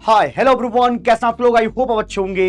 Hi hello everyone, कैसे आप लोग? आई होप आप अच्छे होंगे।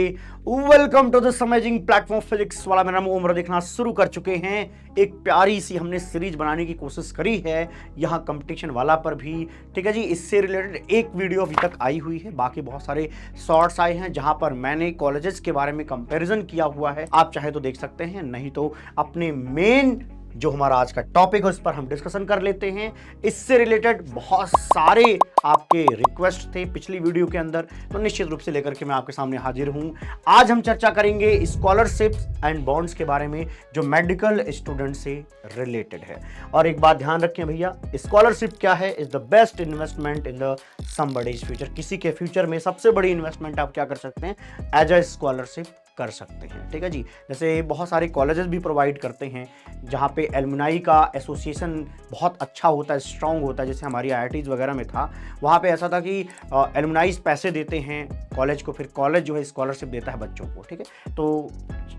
Welcome to this amazing platform physics Wallah. मेरा नाम उम्र। देखना शुरू कर चुके हैं। एक प्यारी सी हमने सीरीज बनाने की कोशिश करी है यहाँ कंपटीशन वाला पर भी। ठीक है जी, इससे रिलेटेड एक वीडियो अभी तक आई हुई है, बाकी बहुत सारे शॉर्ट्स आए हैं जहां पर मैंने कॉलेजेस के बारे में कंपैरिजन किया हुआ है। आप चाहे तो देख सकते हैं, नहीं तो अपने मेन जो हमारा आज का टॉपिक है उस पर हम डिस्कशन कर लेते हैं। इससे रिलेटेड बहुत सारे आपके रिक्वेस्ट थे पिछली वीडियो के अंदर, तो निश्चित रूप से लेकर के मैं आपके सामने हाजिर हूं। आज हम चर्चा करेंगे स्कॉलरशिप्स एंड बॉन्ड्स के बारे में जो मेडिकल स्टूडेंट से रिलेटेड है। और एक बात ध्यान रखें भैया, स्कॉलरशिप क्या है? Is the best investment in the somebody's future. किसी के फ्यूचर में सबसे बड़ी इन्वेस्टमेंट आप क्या कर सकते हैं? एज अ स्कॉलरशिप कर सकते हैं। ठीक है जी, जैसे बहुत सारे कॉलेजेस भी प्रोवाइड करते हैं जहाँ पे एलुमनाई का एसोसिएशन बहुत अच्छा होता है, स्ट्रांग होता है। जैसे हमारी आईआईटीज वगैरह में था, वहाँ पे ऐसा था कि एलुमनाइज पैसे देते हैं कॉलेज को, फिर कॉलेज जो है स्कॉलरशिप देता है बच्चों को। ठीक है, तो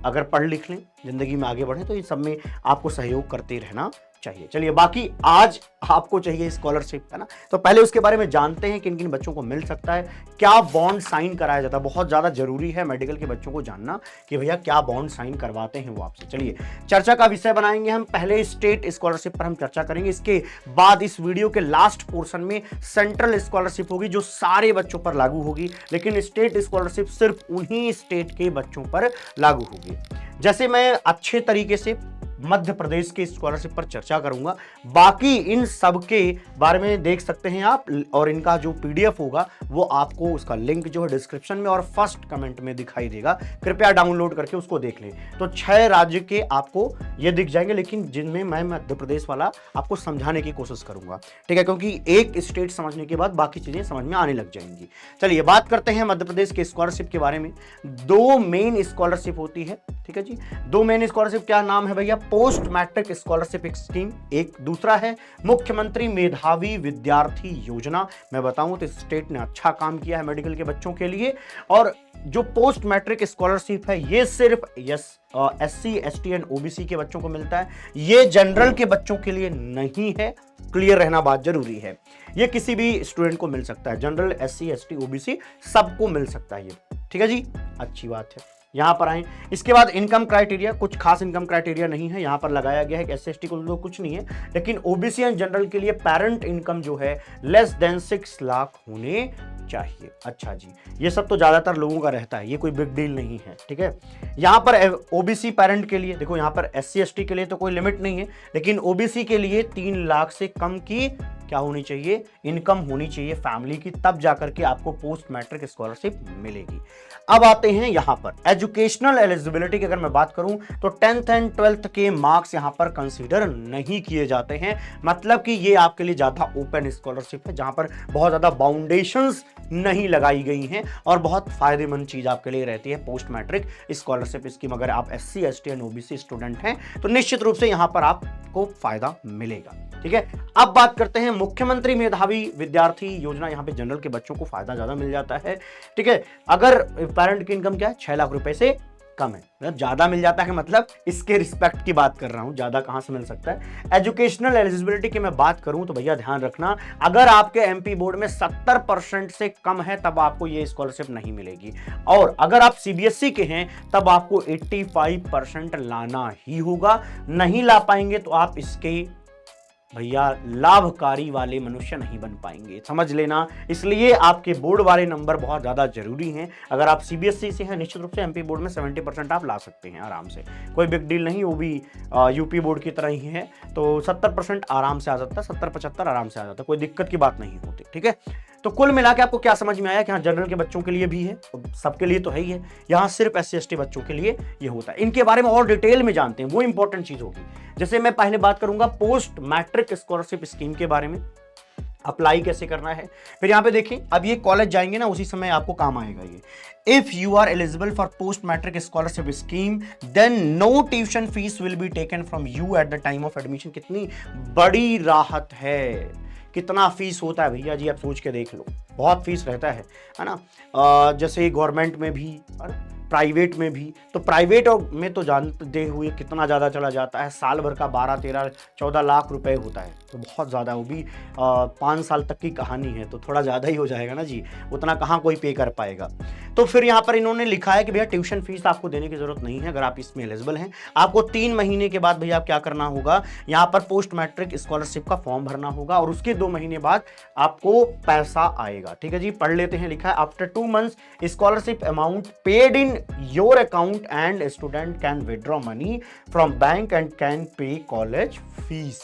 अगर पढ़ लिख लें, ज़िंदगी में आगे बढ़ें, तो इन सब में आपको सहयोग करते रहना चाहिए। चलिए, बाकी आज आपको चाहिए स्कॉलरशिप, है ना? तो पहले उसके बारे में जानते हैं किन किन बच्चों को मिल सकता है, क्या बॉन्ड साइन कराया जाता है। बहुत ज़्यादा जरूरी है मेडिकल के बच्चों को जानना कि भैया क्या बॉन्ड साइन करवाते हैं वो आपसे। चलिए, चर्चा का विषय बनाएंगे हम। पहले स्टेट स्कॉलरशिप पर हम चर्चा करेंगे, इसके बाद इस वीडियो के लास्ट पोर्शन में सेंट्रल स्कॉलरशिप होगी जो सारे बच्चों पर लागू होगी, लेकिन स्टेट स्कॉलरशिप सिर्फ उन्हीं स्टेट के बच्चों पर लागू होगी। जैसे मैं अच्छे तरीके से मध्य प्रदेश के स्कॉलरशिप पर चर्चा करूंगा, बाकी इन सब के बारे में देख सकते हैं आप, और इनका जो पीडीएफ होगा वो आपको, उसका लिंक जो है डिस्क्रिप्शन में और फर्स्ट कमेंट में दिखाई देगा। कृपया डाउनलोड करके उसको देख लें। तो 6 राज्य के आपको ये दिख जाएंगे, लेकिन जिनमें मैं मध्य प्रदेश वाला आपको समझाने की कोशिश करूंगा। ठीक है, क्योंकि एक स्टेट समझने के बाद बाकी चीजें समझ में आने लग जाएंगी। चलिए, बात करते हैं मध्य प्रदेश के स्कॉलरशिप के बारे में। 2 मेन स्कॉलरशिप होती है। ठीक है जी, 2 मेन स्कॉलरशिप। क्या नाम है भैया? पोस्ट मैट्रिक स्कॉलरशिप स्कीम एक, दूसरा है मुख्यमंत्री मेधावी विद्यार्थी योजना। मैं बताऊं तो स्टेट ने अच्छा काम किया है मेडिकल के बच्चों के लिए। और जो पोस्ट मैट्रिक स्कॉलरशिप है ये सिर्फ SC ST एंड OBC के बच्चों को मिलता है, ये जनरल के बच्चों के लिए नहीं है। क्लियर रहना बात जरूरी है। ये किसी भी स्टूडेंट को मिल सकता है, जनरल SC ST OBC सबको मिल सकता है ये। ठीक है जी, अच्छी बात है। यहां पर आए, इसके बाद इनकम क्राइटेरिया, कुछ खास इनकम क्राइटेरिया नहीं है यहां पर लगाया गया है कि SC ST को तो कुछ नहीं है, लेकिन OBC एंड जनरल के लिए पेरेंट इनकम जो है लेस देन 6 लाख होने चाहिए। अच्छा जी, ये सब तो ज्यादातर लोगों का रहता है, ये कोई बिग डील नहीं है। ठीक है, यहां पर OBC पेरेंट के लिए देखो, यहां पर SC ST के लिए तो कोई लिमिट नहीं है, लेकिन OBC के लिए 3 लाख से कम की क्या होनी चाहिए? इनकम होनी चाहिए फैमिली की, तब जाकर के आपको पोस्ट मैट्रिक स्कॉलरशिप मिलेगी। अब आते हैं यहां पर एजुकेशनल एलिजिबिलिटी की। अगर मैं बात करूं तो 10th एंड 12th के मार्क्स यहां पर कंसीडर नहीं किए जाते हैं, मतलब कि ये आपके लिए ज्यादा ओपन स्कॉलरशिप है, जहां पर बहुत ज्यादा बाउंडेशंस नहीं लगाई गई हैं और बहुत फायदेमंद चीज आपके लिए रहती है पोस्ट मैट्रिक स्कॉलरशिप स्कीम। अगर आप SC ST and OBC student हैं तो निश्चित रूप से यहां पर आपको फायदा मिलेगा। ठीक है, अब बात करते हैं मुख्यमंत्री मेधावी विद्यार्थी योजना। यहां पे जनरल के बच्चों को फायदा ज्यादा मिल जाता है। ठीक है, अगर पेरेंट की इनकम क्या है? 6 लाख रुपए से कम है, मतलब ज्यादा मिल जाता है, मतलब इसके रिस्पेक्ट की बात कर रहा हूं, ज्यादा कहां से मिल सकता है। एजुकेशनल एलिजिबिलिटी की मैं बात करूं तो भैया ध्यान रखना, अगर आपके MP बोर्ड में 70% से कम है तब आपको ये स्कॉलरशिप नहीं मिलेगी, और अगर आप CBSE के हैं तब आपको 85% लाना ही होगा। नहीं ला पाएंगे तो आप इसके भैया लाभकारी वाले मनुष्य नहीं बन पाएंगे, समझ लेना। इसलिए आपके बोर्ड वाले नंबर बहुत ज्यादा जरूरी हैं। अगर आप CBSE से हैं, निश्चित रूप से MP बोर्ड में 70% आप ला सकते हैं आराम से, कोई बिग डील नहीं। वो भी UP बोर्ड की तरह ही है, तो 70% आराम से आ जाता है, 70-75 आराम से आ जाता है, कोई दिक्कत की बात नहीं होती। ठीक है, तो कुल मिला के आपको क्या समझ में आया कि हाँ, जनरल के बच्चों के लिए भी है, सबके लिए तो है ही है, यहाँ सिर्फ SC ST बच्चों के लिए ये होता है। इनके बारे में और डिटेल में जानते हैं, वो इंपॉर्टेंट चीज होगी। जैसे मैं पहले बात करूंगा पोस्ट मैट्रिक स्कॉलरशिप स्कीम के बारे में, अप्लाई कैसे करना है। फिर यहाँ पे देखिए, अब ये कॉलेज जाएंगे ना, उसी समय आपको काम आएगा ये। If you are eligible for post matric scholarship scheme then no tuition fees will be taken from you at the time of admission. कितनी बड़ी राहत है। कितना फीस होता है भैया जी, आप सोच के देख लो, बहुत फीस रहता है ना। जैसे गवर्नमेंट में भी प्राइवेट में भी, तो प्राइवेट में तो जानते हुए कितना ज़्यादा चला जाता है, साल भर का 12, 13, 14 लाख रुपए होता है, तो बहुत ज़्यादा, वो भी 5 साल तक की कहानी है, तो थोड़ा ज़्यादा ही हो जाएगा ना जी, उतना कहाँ कोई पे कर पाएगा। तो फिर यहाँ पर इन्होंने लिखा है कि भैया ट्यूशन फीस आपको देने की जरूरत नहीं है अगर आप इसमें एलिजिबल हैं। आपको 3 महीने के बाद भैया क्या करना होगा, यहाँ पर पोस्ट मैट्रिक स्कॉलरशिप का फॉर्म भरना होगा और उसके 2 महीने बाद आपको पैसा आएगा। ठीक है जी, पढ़ लेते हैं। लिखा है after 2 months scholarship amount paid in your account and student can withdraw money from bank and can pay college fees.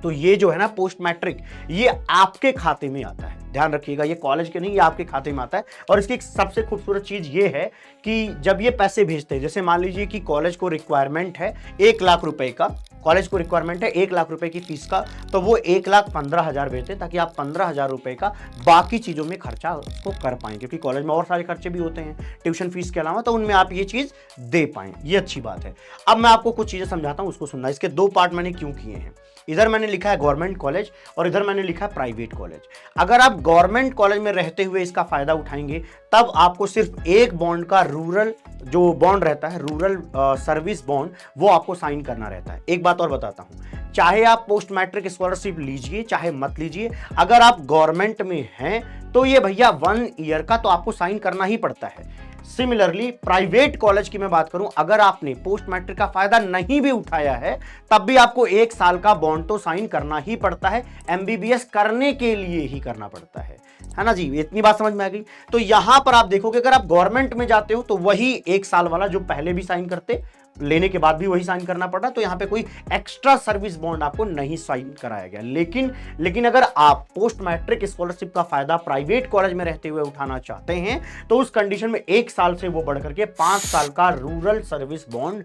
तो ये जो है ना पोस्ट मैट्रिक, ये आपके खाते में आता है, ध्यान रखिएगा, ये कॉलेज के नहीं, ये आपके खाते में आता है। और इसकी सबसे खूबसूरत चीज ये है कि जब ये पैसे भेजते हैं, जैसे मान लीजिए कि कॉलेज को रिक्वायरमेंट है 1 लाख रुपए का, कॉलेज को रिक्वायरमेंट है 1 लाख रुपए की फीस का, तो वो 1,15,000 भेजते हैं ताकि आप 15,000 रुपए का बाकी चीजों में खर्चा को कर पाएं, क्योंकि कॉलेज में और सारे खर्चे भी होते हैं ट्यूशन फीस के अलावा, तो उनमें आप ये चीज दे पाएं, ये अच्छी बात है। अब मैं आपको कुछ चीजें समझाता हूं, उसको सुनना। इसके 2 पार्ट मैंने क्यों किए हैं, इधर मैंने लिखा है गवर्नमेंट कॉलेज और इधर मैंने लिखा है प्राइवेट कॉलेज। अगर आप गवर्नमेंट कॉलेज में रहते हुए इसका फायदा उठाएंगे तब आपको सिर्फ एक बॉन्ड का रूरल जो बॉन्ड रहता है, रूरल सर्विस बॉन्ड, वो आपको साइन करना रहता है। एक बात और बताता हूं, चाहे आप पोस्ट मैट्रिक स्कॉलरशिप लीजिए चाहे मत लीजिए, अगर आप गवर्नमेंट में हैं तो ये भैया 1 ईयर का तो आपको साइन करना ही पड़ता है। सिमिलरली प्राइवेट कॉलेज की मैं बात करूं, अगर आपने पोस्ट मैट्रिक का फायदा नहीं भी उठाया है तब भी आपको 1 साल का बॉन्ड तो साइन करना ही पड़ता है, एमबीबीएस करने के लिए ही करना पड़ता है ना जी, इतनी बात समझ में आ गई। तो यहां पर आप देखोगे अगर आप गवर्नमेंट में जाते हो तो वही 1 साल वाला जो पहले भी साइन करते, लेने के बाद भी वही साइन करना पड़ रहा, तो यहां पे कोई एक्स्ट्रा सर्विस बॉन्ड आपको नहीं साइन कराया गया। लेकिन अगर आप पोस्ट मैट्रिक स्कॉलरशिप का फायदा प्राइवेट कॉलेज में रहते हुए उठाना चाहते हैं तो उस कंडीशन में 1 साल से वो बढ़ करके 5 साल का रूरल सर्विस बॉन्ड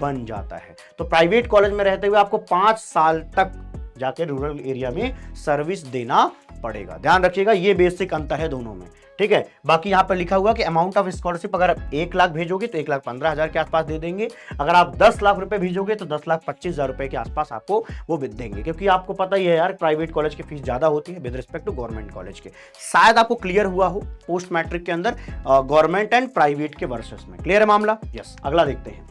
बन जाता है। तो प्राइवेट कॉलेज में रहते हुए आपको 5 साल तक जाके रूरल एरिया में सर्विस देना पड़ेगा। ध्यान रखिएगा, ये बेसिक अंतर है दोनों में। ठीक है, बाकी यहां पर लिखा हुआ कि अमाउंट ऑफ स्कॉलरशिप अगर आप 1 लाख भेजोगे तो 1,15,000 के आसपास दे देंगे, अगर आप 10 लाख रुपए भेजोगे तो 10,25,000 रुपए के आसपास आपको वो देंगे, क्योंकि आपको पता ही है यार प्राइवेट कॉलेज की फीस ज्यादा होती है with respect to government college के। शायद आपको क्लियर हुआ हो पोस्ट मैट्रिक के अंदर गवर्नमेंट एंड प्राइवेट के वर्सेस में। क्लियर है मामला? यस। अगला देखते हैं।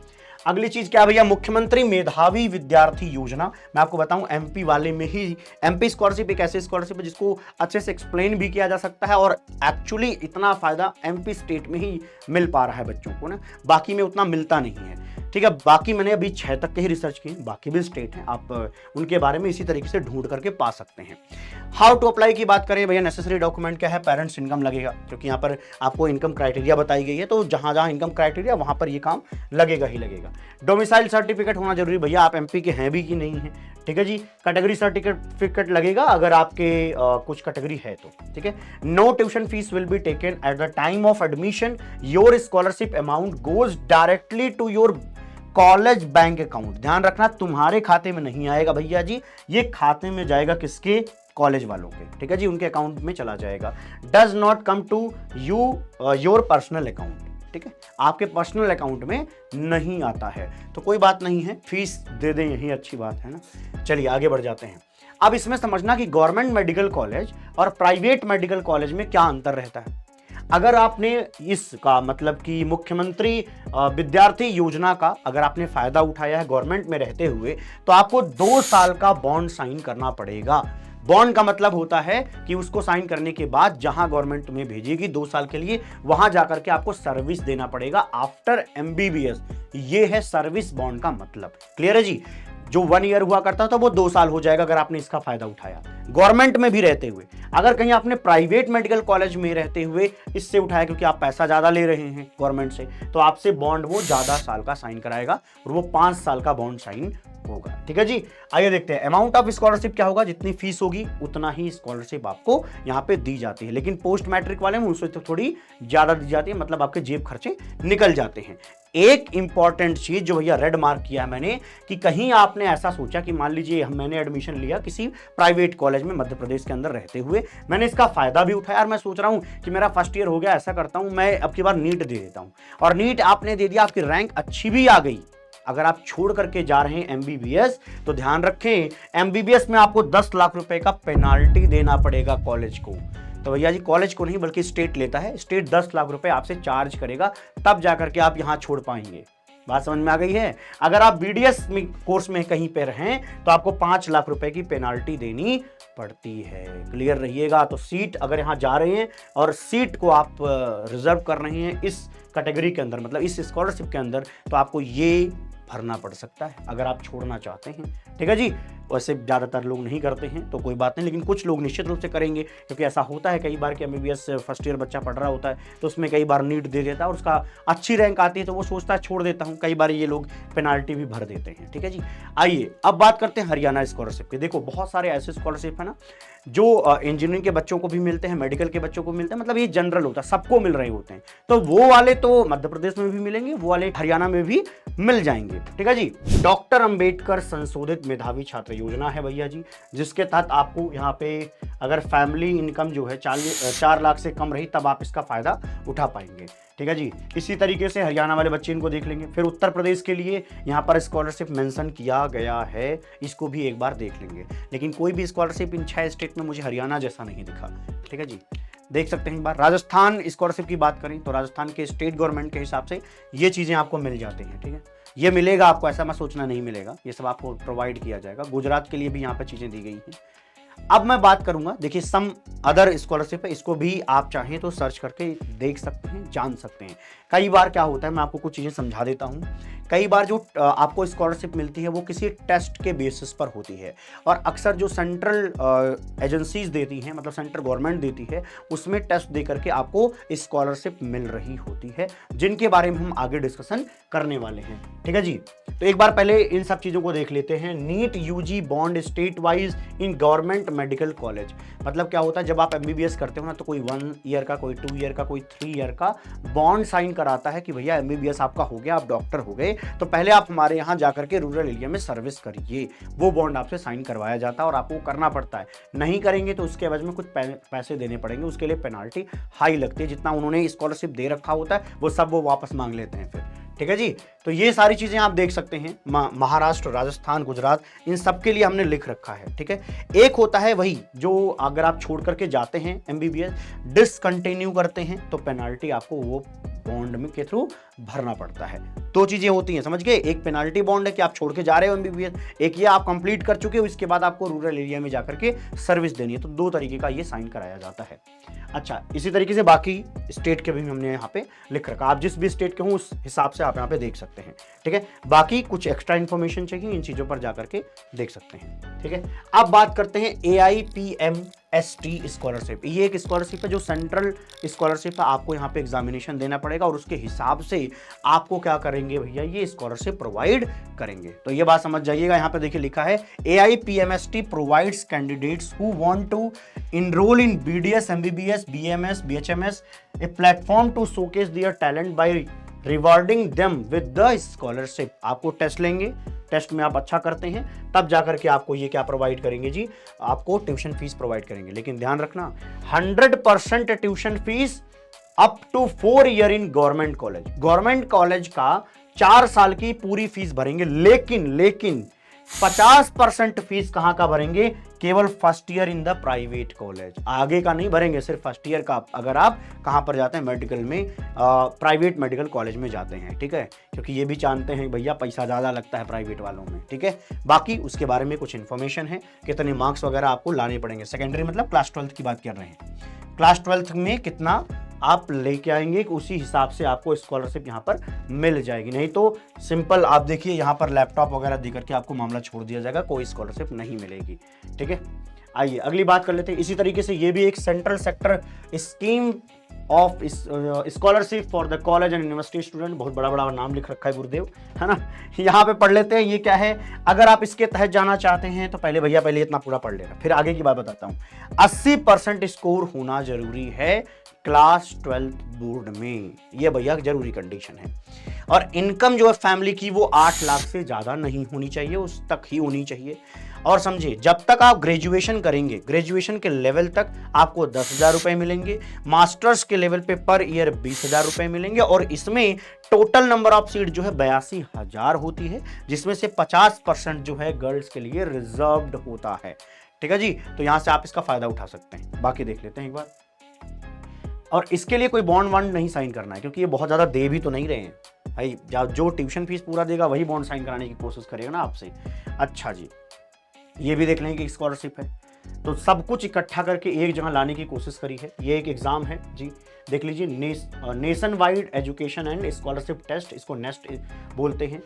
अगली चीज क्या भैया, मुख्यमंत्री मेधावी विद्यार्थी योजना। मैं आपको बताऊं एमपी वाले में ही, एमपी स्कॉलरशिप एक ऐसी स्कॉलरशिप है जिसको अच्छे से एक्सप्लेन भी किया जा सकता है और एक्चुअली इतना फायदा एमपी स्टेट में ही मिल पा रहा है बच्चों को ना, बाकी में उतना मिलता नहीं है। ठीक है, बाकी मैंने अभी 6 तक के ही रिसर्च किए, बाकी भी स्टेट हैं, आप उनके बारे में इसी तरीके से ढूंढ करके पा सकते हैं। हाउ टू अप्लाई की बात करें भैया, नेसेसरी डॉक्यूमेंट क्या है, पेरेंट्स इनकम लगेगा, क्योंकि यहाँ पर आपको इनकम क्राइटेरिया बताई गई है, तो जहां जहां इनकम क्राइटेरिया वहां पर ये काम लगेगा ही लगेगा। डोमिसाइल सर्टिफिकेट होना जरूरी, भैया आप एमपी के हैं भी कि नहीं है। ठीक है जी, कैटेगरी सर्टिफिकेट लगेगा अगर आपके कुछ कैटेगरी है तो। ठीक है, no tuition fees will be taken at the time of admission, your scholarship amount goes directly to your college bank account. ध्यान रखना, तुम्हारे खाते में नहीं आएगा भैया जी, ये खाते में जाएगा किसके, कॉलेज वालों के। ठीक है जी, उनके अकाउंट में चला जाएगा। Does not come to you your personal account. ठीक है, आपके पर्सनल अकाउंट में नहीं आता है, तो कोई बात नहीं है, फीस दे दें, यही अच्छी बात है ना। चलिए आगे बढ़ जाते हैं। अब इसमें समझना कि गवर्नमेंट मेडिकल कॉलेज और प्राइवेट मेडिकल कॉलेज में क्या अंतर रहता है। अगर आपने इसका मतलब कि मुख्यमंत्री विद्यार्थी योजना का अगर आपने फायदा उठाया है गवर्नमेंट में रहते हुए, तो आपको 2 साल का बॉन्ड साइन करना पड़ेगा। बॉन्ड का मतलब होता है कि उसको साइन करने के बाद जहां गवर्नमेंट तुम्हें भेजेगी 2 साल के लिए, वहां जाकर के आपको सर्विस देना पड़ेगा आफ्टर एमबीबीएस। ये है सर्विस बॉन्ड का मतलब। क्लियर है जी? जो 1 ईयर हुआ करता था वो 2 साल हो जाएगा अगर आपने इसका फायदा उठाया गवर्नमेंट में भी रहते हुए। अगर कहीं आपने प्राइवेट मेडिकल कॉलेज में रहते हुए इससे उठाया, क्योंकि आप पैसा ज्यादा ले रहे हैं गवर्नमेंट से, तो आपसे बॉन्ड वो ज्यादा साल का साइन कराएगा और वो 5 साल का बॉन्ड साइन होगा। ठीक है जी, आइए देखते हैं अमाउंट ऑफ स्कॉलरशिप क्या होगा। जितनी फीस होगी उतना ही स्कॉलरशिप आपको यहाँ पे दी जाती है, लेकिन पोस्ट मैट्रिक वाले में उससे तो थोड़ी ज्यादा दी जाती है, मतलब आपके जेब खर्चे निकल जाते हैं। एक इंपॉर्टेंट चीज जो भैया रेड मार्क किया है मैंने, कि कहीं आपने ऐसा सोचा कि मान लीजिए मैंने एडमिशन लिया किसी प्राइवेट कॉलेज में मध्य प्रदेश के अंदर रहते हुए, मैंने इसका फायदा भी उठाया और मैं सोच रहा हूं कि मेरा फर्स्ट ईयर हो गया, ऐसा करता हूं मैं अब की बार नीट दे देता हूं, और नीट आपने दे दिया, आपकी रैंक अच्छी भी आ गई। अगर आप छोड़ करके जा रहे हैं एमबीबीएस, तो ध्यान रखें एमबीबीएस में आपको 10 लाख रुपए का पेनाल्टी देना पड़ेगा कॉलेज को। तो भैया जी कॉलेज को नहीं बल्कि स्टेट लेता है। स्टेट 10 लाख रुपए आपसे चार्ज करेगा, तब जाकर के आप यहां छोड़ पाएंगे। बात समझ में आ गई है। अगर आप बीडीएस में कोर्स में कहीं पे रहें तो आपको 5 लाख रुपए की पेनाल्टी देनी पड़ती है। क्लियर रहिएगा। तो सीट अगर यहाँ जा रहे हैं और सीट को आप रिजर्व कर रहे हैं इस कैटेगरी के अंदर, मतलब इस स्कॉलरशिप के अंदर, तो आपको ये भरना पड़ सकता है अगर आप छोड़ना चाहते हैं। ठीक है जी। वैसे ज़्यादातर लोग नहीं करते हैं तो कोई बात नहीं, लेकिन कुछ लोग निश्चित रूप से करेंगे, क्योंकि ऐसा होता है कई बार कि एमबीबीएस फर्स्ट ईयर बच्चा पढ़ रहा होता है तो उसमें कई बार नीट दे देता है और उसका अच्छी रैंक आती है तो वो सोचता है छोड़ देता हूँ। कई बार ये लोग पेनाल्टी भी भर देते हैं। ठीक है जी। आइए अब बात करते हैं हरियाणा स्कॉलरशिप की। देखो बहुत सारे ऐसे स्कॉलरशिप है ना जो इंजीनियरिंग के बच्चों को भी मिलते हैं, मेडिकल के बच्चों को मिलते हैं, मतलब ये जनरल होता है, सबको मिल रहे होते हैं। तो वो वाले तो मध्य प्रदेश में भी मिलेंगे, वो वाले हरियाणा में भी मिल जाएंगे। ठीक है जी। डॉक्टर अंबेडकर संशोधित मेधावी छात्र योजना है भैया जी, जिसके तहत आपको यहाँ पे अगर फैमिली इनकम जो है 4 लाख से कम रही तब आप इसका फायदा उठा पाएंगे। ठीक है जी। इसी तरीके से हरियाणा वाले बच्चे इनको देख लेंगे। फिर उत्तर प्रदेश के लिए यहाँ पर स्कॉलरशिप मेंशन किया गया है, इसको भी एक बार देख लेंगे। लेकिन कोई भी स्कॉलरशिप इन 6 स्टेट में मुझे हरियाणा जैसा नहीं दिखा। ठीक है जी। देख सकते हैं एक बार। राजस्थान स्कॉलरशिप की बात करें तो राजस्थान के स्टेट गवर्नमेंट के हिसाब से ये चीज़ें आपको मिल जाती हैं। ठीक है, ये मिलेगा आपको, ऐसा मत सोचना नहीं मिलेगा, ये सब आपको प्रोवाइड किया जाएगा। गुजरात के लिए भी यहाँ पर चीज़ें दी गई हैं। अब मैं बात करूंगा, देखिए सम अदर स्कॉलरशिप है, इसको भी आप चाहें तो सर्च करके देख सकते हैं, जान सकते हैं। कई बार क्या होता है, मैं आपको कुछ चीज़ें समझा देता हूं। कई बार जो आपको स्कॉलरशिप मिलती है वो किसी टेस्ट के बेसिस पर होती है, और अक्सर जो सेंट्रल एजेंसीज देती हैं, मतलब सेंट्रल गवर्नमेंट देती है, उसमें टेस्ट दे करके आपको स्कॉलरशिप मिल रही होती है, जिनके बारे में हम आगे डिस्कशन करने वाले हैं। ठीक है जी। तो एक बार पहले इन सब चीज़ों को देख लेते हैं। NEET UG bond state wise in government medical college, मतलब क्या होता है, जब आप एमबीबीएस करते हो ना तो कोई 1 ईयर का, कोई 2 ईयर का, कोई 3 ईयर का बॉन्ड साइन कराता है कि भैया एमबीबीएस आपका हो गया, आप डॉक्टर हो गए, तो पहले आप हमारे यहाँ जाकर के रूरल एरिया में सर्विस करिए। वो बॉन्ड आपसे साइन करवाया जाता है और आपको करना पड़ता है। नहीं करेंगे तो उसके एवज में कुछ पैसे देने पड़ेंगे, उसके लिए पेनाल्टी हाई लगती है। जितना उन्होंने स्कॉलरशिप दे रखा होता है वो सब वो वापस मांग लेते हैं फिर। ठीक है जी। तो ये सारी चीजें आप देख सकते हैं, महाराष्ट्र, राजस्थान, गुजरात, इन सब के लिए हमने लिख रखा है। ठीक है। एक होता है वही जो अगर आप छोड़ करके जाते हैं एमबीबीएस, डिसकंटिन्यू करते हैं, तो पेनाल्टी आपको वो बॉन्ड में के थ्रू भरना पड़ता है। दो चीजें होती हैं, समझ गए। एक पेनाल्टी बॉन्ड है कि आप छोड़ के जा रहे हो एमबीबीएस, एक ये आप कंप्लीट कर चुके हो, इसके बाद आपको रूरल एरिया में जाकर के सर्विस देनी है। तो दो तरीके का ये साइन कराया जाता है। अच्छा, इसी तरीके से बाकी स्टेट के भी हमने यहाँ पे लिख रखा, आप जिस भी स्टेट के हो उस हिसाब से आप यहाँ पे देख सकते हैं। ठीक है। बाकी कुछ एक्स्ट्रा इन्फॉर्मेशन चाहिए, इन चीजों पर जाकर के देख सकते हैं। ठीक है। अब बात करते हैं AIPMST स्कॉलरशिप। ये एक स्कॉलरशिप है जो सेंट्रल स्कॉलरशिप है, आपको यहाँ पे एग्जामिनेशन देना पड़ेगा और उसके हिसाब से आपको क्या करेंगे भैया, ये स्कॉलरशिप प्रोवाइड करेंगे। तो ये बात समझ जाइएगा। यहाँ पे देखिए लिखा है AIPMST provides candidates who want to enroll in BDS, MBBS, BMS, BHMS a platform to showcase their talent by rewarding them with the scholarship। आपको टेस्ट लेंगे, टेस्ट में आप अच्छा करते हैं तब जाकर के आपको ये क्या प्रोवाइड करेंगे जी, आपको ट्यूशन फीस प्रोवाइड करेंगे। लेकिन ध्यान रखना 100% tuition fees up to 4 year in government college. Government college का 4 साल की पूरी फीस भरेंगे, लेकिन 50% फीस कहां का भरेंगे, केवल first year in the private college. आगे का नहीं भरेंगे, सिर्फ फर्स्ट ईयर का। अगर आप कहां पर जाते हैं, मेडिकल में, प्राइवेट मेडिकल कॉलेज में जाते हैं। ठीक है, क्योंकि ये भी जानते हैं भैया पैसा ज़्यादा लगता है प्राइवेट वालों में। ठीक है। बाकी उसके बारे में कुछ इन्फॉर्मेशन है, कितने मार्क्स वगैरह आपको लाने पड़ेंगे। सेकेंडरी मतलब क्लास 12 की बात कर रहे हैं। क्लास 12 में कितना आप लेके आएंगे, उसी हिसाब से आपको स्कॉलरशिप यहाँ पर मिल जाएगी। नहीं तो सिंपल आप देखिए यहाँ पर लैपटॉप वगैरह देकर के आपको मामला छोड़ दिया जाएगा, कोई स्कॉलरशिप नहीं मिलेगी। ठीक है। आइए अगली बात कर लेते हैं। इसी तरीके से ये भी एक central sector scheme of scholarship for the college and university student, बहुत बड़ा बड़ा नाम लिख रखा है गुरुदेव, है ना। यहाँ पे पढ़ लेते हैं ये क्या है। अगर आप इसके तहत जाना चाहते हैं तो पहले भैया पहले इतना पूरा पढ़ लेना, फिर आगे की बात बताता हूँ। 80% स्कोर होना जरूरी है क्लास 12 बोर्ड में, ये भैया जरूरी कंडीशन है। और इनकम जो है फैमिली की वो 8 लाख से ज्यादा नहीं होनी चाहिए, उस तक ही होनी चाहिए। और समझिए, जब तक आप ग्रेजुएशन करेंगे, ग्रेजुएशन के लेवल तक आपको 10,000 रुपए मिलेंगे, मास्टर्स के लेवल पे पर ईयर 20,000 रुपए मिलेंगे, और इसमें टोटल नंबर ऑफ सीट जो है 82,000 होती है, जिसमें से 50% जो है गर्ल्स के लिए रिजर्व्ड होता है। ठीक है जी। तो यहां से आप इसका फायदा उठा सकते हैं। बाकी देख लेते हैं एक बार। और इसके लिए कोई बॉन्ड वॉन्ड नहीं साइन करना है, क्योंकि ये बहुत ज़्यादा दे भी तो नहीं रहे हैं भाई। जो ट्यूशन फीस पूरा देगा वही बॉन्ड साइन कराने की कोशिश करेगा ना आपसे। अच्छा जी, ये भी देख लेंगे कि स्कॉलरशिप है, तो सब कुछ इकट्ठा करके एक जगह लाने की कोशिश करी है। ये एक एग्जाम है जी, देख लीजिए, nation wide education and scholarship test, इसको नेस्ट बोलते हैं।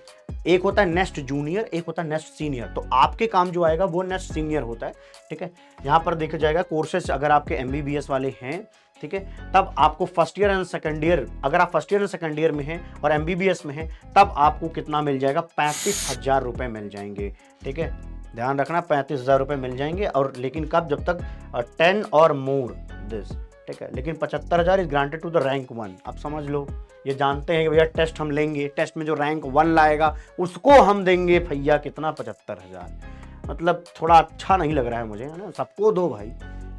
एक होता है नेस्ट जूनियर, एक होता है नेस्ट सीनियर। तो आपके काम जो आएगा वो नेस्ट सीनियर होता है, ठीक है। यहाँ पर देखा जाएगा कोर्सेज, अगर आपके MBBS वाले हैं, ठीक है, तब आपको first year and second year, अगर आप first year and second year में हैं और MBBS में हैं, तब आपको कितना मिल जाएगा, 35,000 रुपये मिल जाएंगे, ठीक है। ध्यान रखना, 35,000 रुपये मिल जाएंगे। और लेकिन कब, जब तक 10 और मोर दिस, ठीक है। लेकिन 75,000 is granted to the rank 1। अब समझ लो, ये जानते हैं कि भैया टेस्ट हम लेंगे, टेस्ट में जो रैंक 1 लाएगा उसको हम देंगे भैया कितना, 75,000। मतलब थोड़ा अच्छा नहीं लग रहा है मुझे, है ना। सबको दो भाई,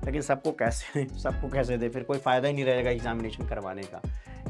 लेकिन सबको कैसे दे, फिर कोई फायदा ही नहीं रहेगा एग्जामिनेशन करवाने का,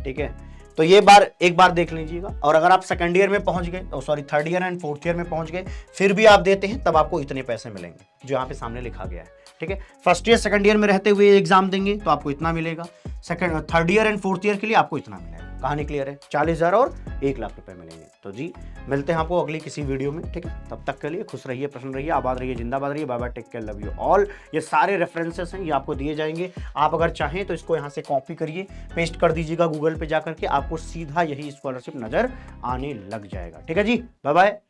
ठीक है। तो ये एक बार देख लीजिएगा। और अगर आप सेकंड ईयर में पहुंच गए, sorry third year and fourth year में पहुंच गए, फिर भी आप देते हैं, तब आपको इतने पैसे मिलेंगे जो यहाँ पे सामने लिखा गया है, ठीक है। फर्स्ट ईयर सेकंड ईयर में रहते हुए एग्जाम देंगे तो आपको इतना मिलेगा, third year and fourth year के लिए आपको इतना मिलेगा। कहानी क्लियर है, 40,000 और 1,00,000 रुपए मिलेंगे। तो जी, मिलते हैं आपको अगली किसी वीडियो में, ठीक है। तब तक के लिए खुश रहिए, प्रसन्न रहिए, आबाद रहिए, जिंदाबाद रहिए। Bye bye, take care, love you all. ये सारे रेफरेंसेस हैं, ये आपको दिए जाएंगे। आप अगर चाहें तो इसको यहाँ से कॉपी करिए, पेस्ट कर दीजिएगा गूगल पे जाकर के, आपको सीधा यही स्कॉलरशिप नजर आने लग जाएगा, ठीक है जी। Bye bye.